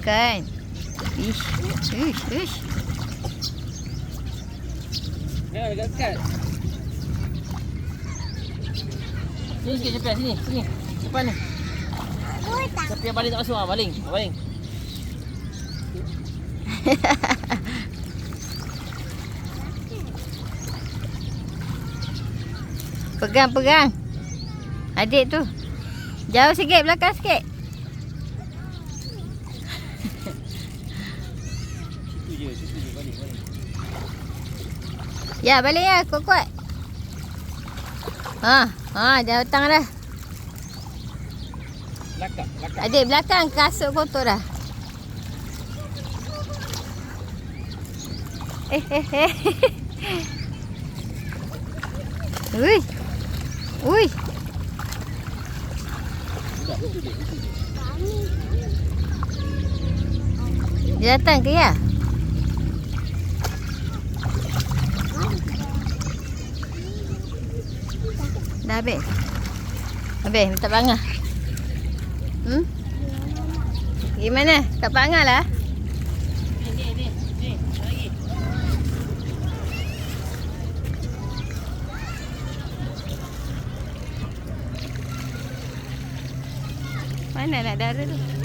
makan. Ish. Ish. Ish. Ya, dekat. Sini sikit cepat sini. Sini. Depan ni. Siapa yang baling tak masuk ah, baling. Baling. Pegang. Adik tu. Jauh sikit, belakang sikit. Situ je, baling. Ya, balik ya, kuat-kuat. Jangan hutang dah. Belakang. Adik, belakang kasut kotor dah. Ui. Ui. Dia datang ke ya? Dah habis? Habis, minta bangah. Gimana? Tak bangah lah. Ni. Lagi. Mana nak darah tu?